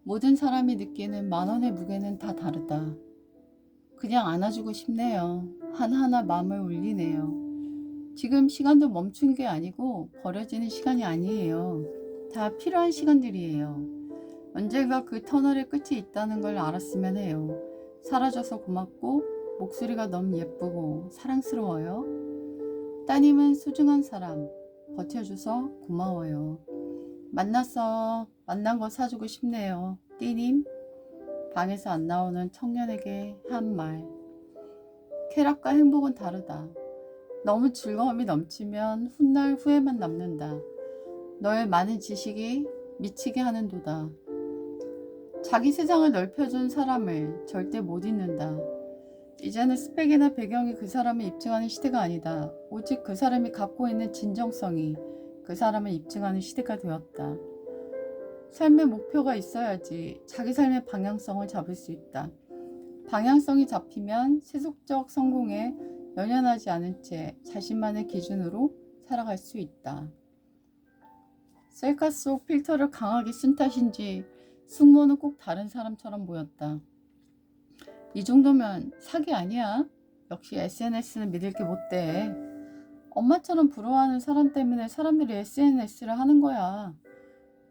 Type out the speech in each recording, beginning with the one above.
모든 사람이 느끼는 10,000원의 무게는 다 다르다. 그냥 안아주고 싶네요. 하나하나 마음을 울리네요. 지금 시간도 멈춘 게 아니고 버려지는 시간이 아니에요. 다 필요한 시간들이에요. 언젠가 그 터널의 끝이 있다는 걸 알았으면 해요. 사라져서 고맙고 목소리가 너무 예쁘고 사랑스러워요. 따님은 소중한 사람, 버텨줘서 고마워요. 만나서 만난 거 사주고 싶네요. 띠님, 방에서 안 나오는 청년에게 한 말. 쾌락과 행복은 다르다. 너무 즐거움이 넘치면 훗날 후회만 남는다. 너의 많은 지식이 미치게 하는도다. 자기 세상을 넓혀준 사람을 절대 못 잊는다. 이제는 스펙이나 배경이 그 사람을 입증하는 시대가 아니다. 오직 그 사람이 갖고 있는 진정성이 그 사람을 입증하는 시대가 되었다. 삶의 목표가 있어야지 자기 삶의 방향성을 잡을 수 있다. 방향성이 잡히면 세속적 성공에 연연하지 않은 채 자신만의 기준으로 살아갈 수 있다. 셀카 속 필터를 강하게 쓴 탓인지 승모는 꼭 다른 사람처럼 보였다. 이 정도면 사기 아니야? 역시 SNS는 믿을 게 못 돼. 엄마처럼 부러워하는 사람 때문에 사람들이 SNS를 하는 거야.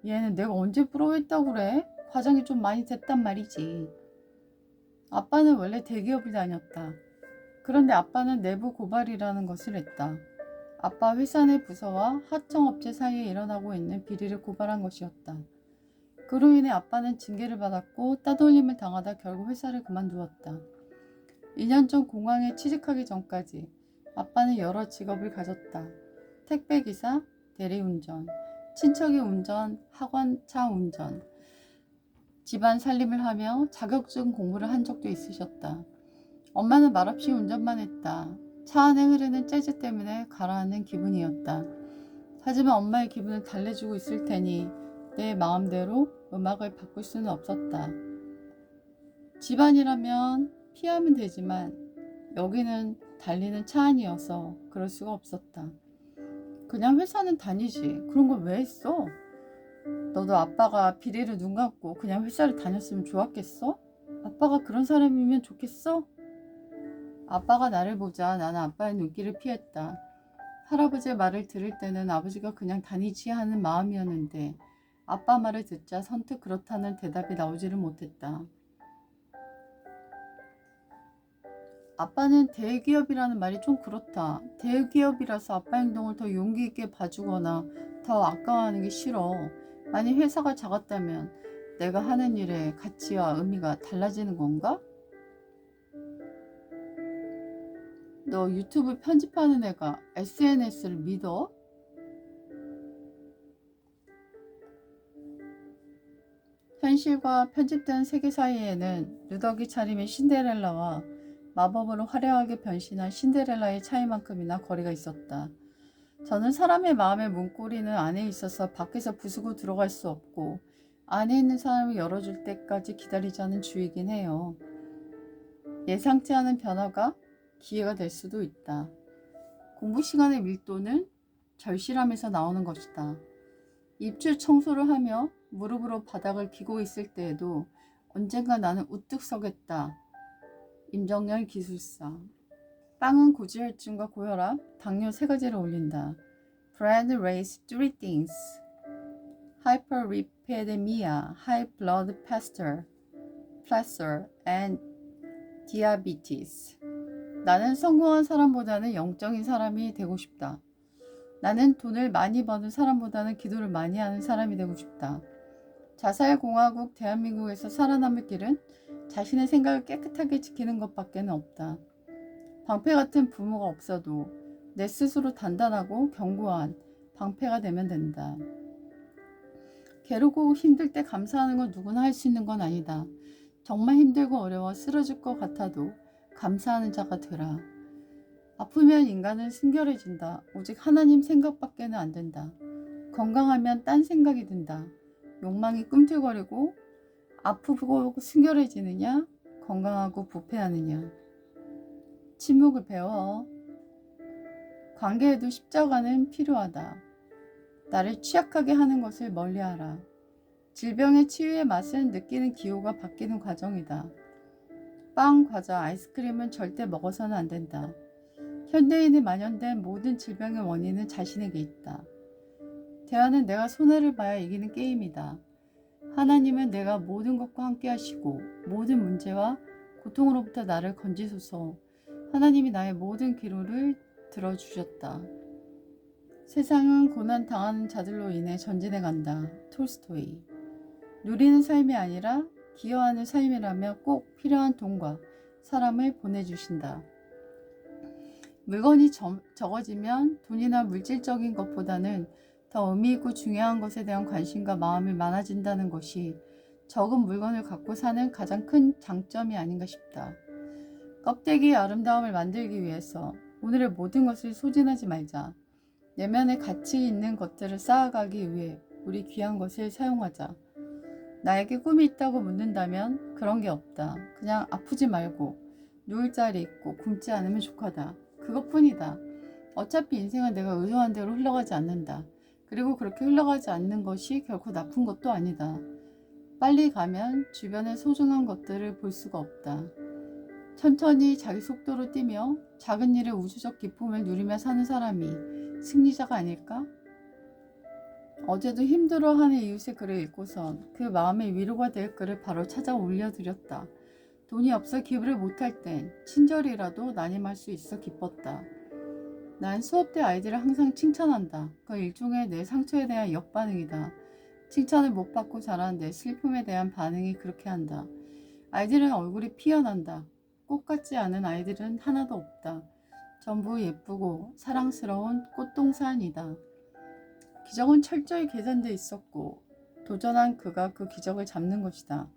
얘는 내가 언제 부러워했다고 그래? 과장이 좀 많이 됐단 말이지. 아빠는 원래 대기업을 다녔다. 그런데 아빠는 내부 고발이라는 것을 했다. 아빠 회사 내 부서와 하청업체 사이에 일어나고 있는 비리를 고발한 것이었다. 그로 인해 아빠는 징계를 받았고 따돌림을 당하다 결국 회사를 그만두었다. 2년 전 공항에 취직하기 전까지 아빠는 여러 직업을 가졌다. 택배기사, 대리운전, 친척이 운전, 학원차 운전, 집안 살림을 하며 자격증 공부를 한 적도 있으셨다. 엄마는 말없이 운전만 했다. 차 안에 흐르는 재즈 때문에 가라앉는 기분이었다. 하지만 엄마의 기분을 달래주고 있을 테니 내 마음대로 음악을 바꿀 수는 없었다. 집안이라면 피하면 되지만 여기는 달리는 차 안이어서 그럴 수가 없었다. 그냥 회사는 다니지. 그런 걸 왜 했어? 너도 아빠가 비리를 눈 감고 그냥 회사를 다녔으면 좋았겠어? 아빠가 그런 사람이면 좋겠어? 아빠가 나를 보자 나는 아빠의 눈길을 피했다. 할아버지의 말을 들을 때는 아버지가 그냥 다니지 하는 마음이었는데 아빠 말을 듣자 선뜻 그렇다는 대답이 나오지를 못했다. 아빠는 대기업이라는 말이 좀 그렇다. 대기업이라서 아빠 행동을 더 용기 있게 봐주거나 더 아까워하는 게 싫어. 만약 회사가 작았다면 내가 하는 일의 가치와 의미가 달라지는 건가? 너 유튜브 편집하는 애가 SNS를 믿어? 현실과 편집된 세계 사이에는 누더기 차림의 신데렐라와 마법으로 화려하게 변신한 신데렐라의 차이만큼이나 거리가 있었다. 저는 사람의 마음의 문고리는 안에 있어서 밖에서 부수고 들어갈 수 없고 안에 있는 사람을 열어줄 때까지 기다리자는 주의긴 해요. 예상치 않은 변화가 기회가 될 수도 있다. 공부 시간의 밀도는 절실함에서 나오는 것이다. 입출 청소를 하며 무릎으로 바닥을 기고 있을 때에도 언젠가 나는 우뚝 서겠다. 임정열 기술사. 빵은 고지혈증과 고혈압, 당뇨 3가지를 올린다. Bread raise 3 things. Hyperlipidemia, high blood pressure, and diabetes. 나는 성공한 사람보다는 영적인 사람이 되고 싶다. 나는 돈을 많이 버는 사람보다는 기도를 많이 하는 사람이 되고 싶다. 자살공화국 대한민국에서 살아남을 길은 자신의 생각을 깨끗하게 지키는 것밖에는 없다. 방패 같은 부모가 없어도 내 스스로 단단하고 견고한 방패가 되면 된다. 괴롭고 힘들 때 감사하는 건 누구나 할 수 있는 건 아니다. 정말 힘들고 어려워 쓰러질 것 같아도 감사하는 자가 되라. 아프면 인간은 순결해진다. 오직 하나님 생각밖에는 안 된다. 건강하면 딴 생각이 든다. 욕망이 꿈틀거리고 아프고 순결해지느냐? 건강하고 부패하느냐? 침묵을 배워. 관계에도 십자가는 필요하다. 나를 취약하게 하는 것을 멀리하라. 질병의 치유의 맛은 느끼는 기호가 바뀌는 과정이다. 빵, 과자, 아이스크림은 절대 먹어서는 안 된다. 현대인에 만연된 모든 질병의 원인은 자신에게 있다. 대화는 내가 손해를 봐야 이기는 게임이다. 하나님은 내가 모든 것과 함께 하시고 모든 문제와 고통으로부터 나를 건지소서. 하나님이 나의 모든 기로를 들어주셨다. 세상은 고난 당하는 자들로 인해 전진해 간다. 톨스토이. 누리는 삶이 아니라 기여하는 삶이라며 꼭 필요한 돈과 사람을 보내주신다. 물건이 적어지면 돈이나 물질적인 것보다는 더 의미있고 중요한 것에 대한 관심과 마음이 많아진다는 것이 적은 물건을 갖고 사는 가장 큰 장점이 아닌가 싶다. 껍데기의 아름다움을 만들기 위해서 오늘의 모든 것을 소진하지 말자. 내면에 가치 있는 것들을 쌓아가기 위해 우리 귀한 것을 사용하자. 나에게 꿈이 있다고 묻는다면 그런 게 없다. 그냥 아프지 말고 누울 자리 있고 굶지 않으면 족하다. 그것뿐이다. 어차피 인생은 내가 의도한 대로 흘러가지 않는다. 그리고 그렇게 흘러가지 않는 것이 결코 나쁜 것도 아니다. 빨리 가면 주변의 소중한 것들을 볼 수가 없다. 천천히 자기 속도로 뛰며 작은 일의 우주적 기쁨을 누리며 사는 사람이 승리자가 아닐까? 어제도 힘들어하는 이웃의 글을 읽고선 그 마음의 위로가 될 글을 바로 찾아 올려드렸다. 돈이 없어 기부를 못할 땐 친절이라도 난임할 수 있어 기뻤다. 난 수업 때 아이들을 항상 칭찬한다. 그 일종의 내 상처에 대한 역반응이다. 칭찬을 못 받고 자란 내 슬픔에 대한 반응이 그렇게 한다. 아이들은 얼굴이 피어난다. 꽃 같지 않은 아이들은 하나도 없다. 전부 예쁘고 사랑스러운 꽃동산이다. 기적은 철저히 계산돼 있었고 도전한 그가 그 기적을 잡는 것이다.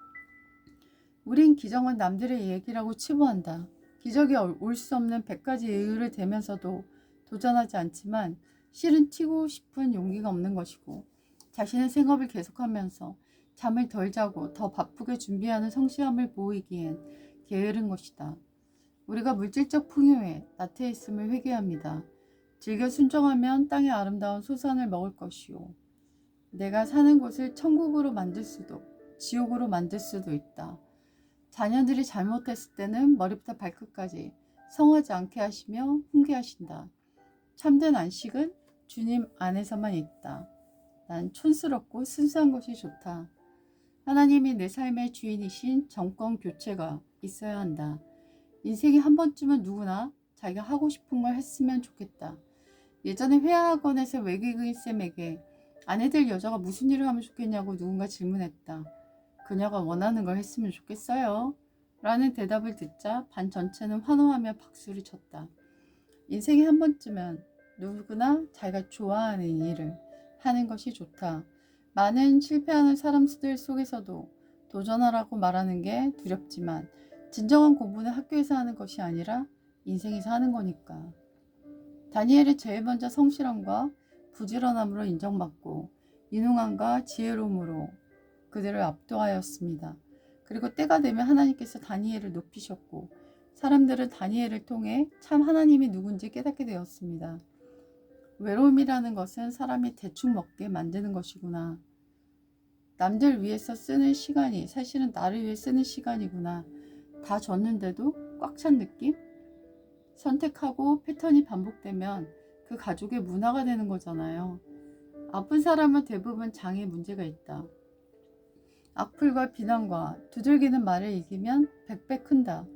우린 기적은 남들의 얘기라고 치부한다. 기적이 올 수 없는 100가지 이유를 대면서도 도전하지 않지만 실은 튀고 싶은 용기가 없는 것이고 자신의 생업을 계속하면서 잠을 덜 자고 더 바쁘게 준비하는 성실함을 보이기엔 게으른 것이다. 우리가 물질적 풍요에 나태해 있음을 회개합니다. 즐겨 순종하면 땅의 아름다운 소산을 먹을 것이요. 내가 사는 곳을 천국으로 만들 수도 지옥으로 만들 수도 있다. 자녀들이 잘못했을 때는 머리부터 발끝까지 성하지 않게 하시며 훈계하신다. 참된 안식은 주님 안에서만 있다. 난 촌스럽고 순수한 것이 좋다. 하나님이 내 삶의 주인이신 정권 교체가 있어야 한다. 인생이 한 번쯤은 누구나 자기가 하고 싶은 걸 했으면 좋겠다. 예전에 회화학원에서 외국인 쌤에게 아내들 여자가 무슨 일을 하면 좋겠냐고 누군가 질문했다. 그녀가 원하는 걸 했으면 좋겠어요. 라는 대답을 듣자 반 전체는 환호하며 박수를 쳤다. 인생에 한 번쯤은 누구나 자기가 좋아하는 일을 하는 것이 좋다. 많은 실패하는 사람들 속에서도 도전하라고 말하는 게 두렵지만 진정한 공부는 학교에서 하는 것이 아니라 인생에서 하는 거니까. 다니엘은 제일 먼저 성실함과 부지런함으로 인정받고 유능함과 지혜로움으로 그들을 압도하였습니다. 그리고 때가 되면 하나님께서 다니엘을 높이셨고 사람들은 다니엘을 통해 참 하나님이 누군지 깨닫게 되었습니다. 외로움이라는 것은 사람이 대충 먹게 만드는 것이구나. 남들 위해서 쓰는 시간이 사실은 나를 위해 쓰는 시간이구나. 다 줬는데도 꽉 찬 느낌? 선택하고 패턴이 반복되면 그 가족의 문화가 되는 거잖아요. 아픈 사람은 대부분 장에 문제가 있다. 악플과 비난과 두들기는 말을 이기면 100배 큰다.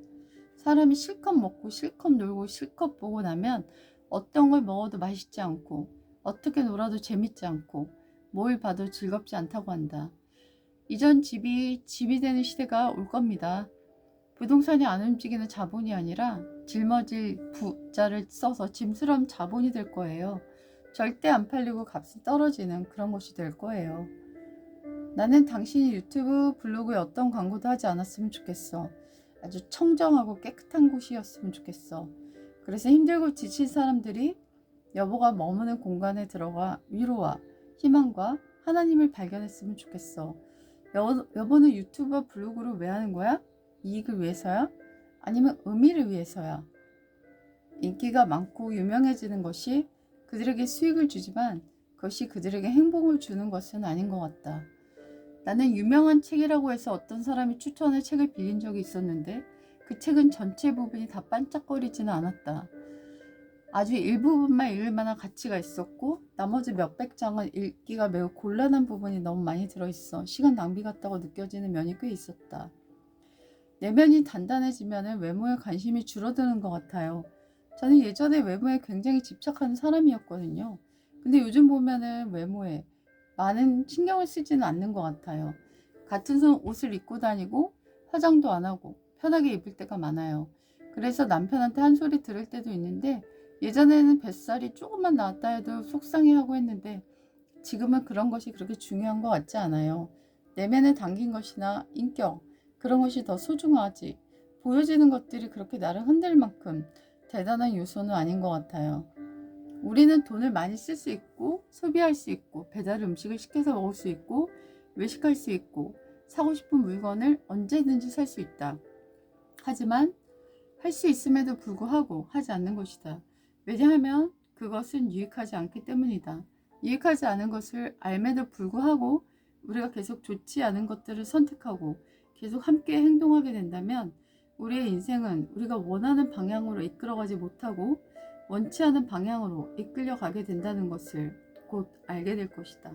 사람이 실컷 먹고 실컷 놀고 실컷 보고 나면 어떤 걸 먹어도 맛있지 않고 어떻게 놀아도 재밌지 않고 뭘 봐도 즐겁지 않다고 한다. 이전 집이 되는 시대가 올 겁니다. 부동산이 안 움직이는 자본이 아니라 짊어질 부자를 써서 짐스러운 자본이 될 거예요. 절대 안 팔리고 값이 떨어지는 그런 것이 될 거예요. 나는 당신이 유튜브 블로그에 어떤 광고도 하지 않았으면 좋겠어. 아주 청정하고 깨끗한 곳이었으면 좋겠어. 그래서 힘들고 지친 사람들이 여보가 머무는 공간에 들어가 위로와 희망과 하나님을 발견했으면 좋겠어. 여보는 유튜브 블로그를 왜 하는 거야? 이익을 위해서야? 아니면 의미를 위해서야? 인기가 많고 유명해지는 것이 그들에게 수익을 주지만 그것이 그들에게 행복을 주는 것은 아닌 것 같다. 나는 유명한 책이라고 해서 어떤 사람이 추천해 책을 빌린 적이 있었는데 그 책은 전체 부분이 다 반짝거리지는 않았다. 아주 일부분만 읽을 만한 가치가 있었고 나머지 몇백 장은 읽기가 매우 곤란한 부분이 너무 많이 들어있어 시간 낭비 같다고 느껴지는 면이 꽤 있었다. 내면이 단단해지면 외모에 관심이 줄어드는 것 같아요. 저는 예전에 외모에 굉장히 집착하는 사람이었거든요. 근데 요즘 보면은 외모에 많은 신경을 쓰지는 않는 것 같아요. 같은 옷을 입고 다니고 화장도 안 하고 편하게 입을 때가 많아요. 그래서 남편한테 한 소리 들을 때도 있는데 예전에는 뱃살이 조금만 나왔다 해도 속상해하고 했는데 지금은 그런 것이 그렇게 중요한 것 같지 않아요. 내면에 담긴 것이나 인격 그런 것이 더 소중하지 보여지는 것들이 그렇게 나를 흔들 만큼 대단한 요소는 아닌 것 같아요. 우리는 돈을 많이 쓸 수 있고 소비할 수 있고 배달 음식을 시켜서 먹을 수 있고 외식할 수 있고 사고 싶은 물건을 언제든지 살 수 있다. 하지만 할 수 있음에도 불구하고 하지 않는 것이다. 왜냐하면 그것은 유익하지 않기 때문이다. 유익하지 않은 것을 알매도 불구하고 우리가 계속 좋지 않은 것들을 선택하고 계속 함께 행동하게 된다면 우리의 인생은 우리가 원하는 방향으로 이끌어가지 못하고 원치 않은 방향으로 이끌려 가게 된다는 것을 곧 알게 될 것이다.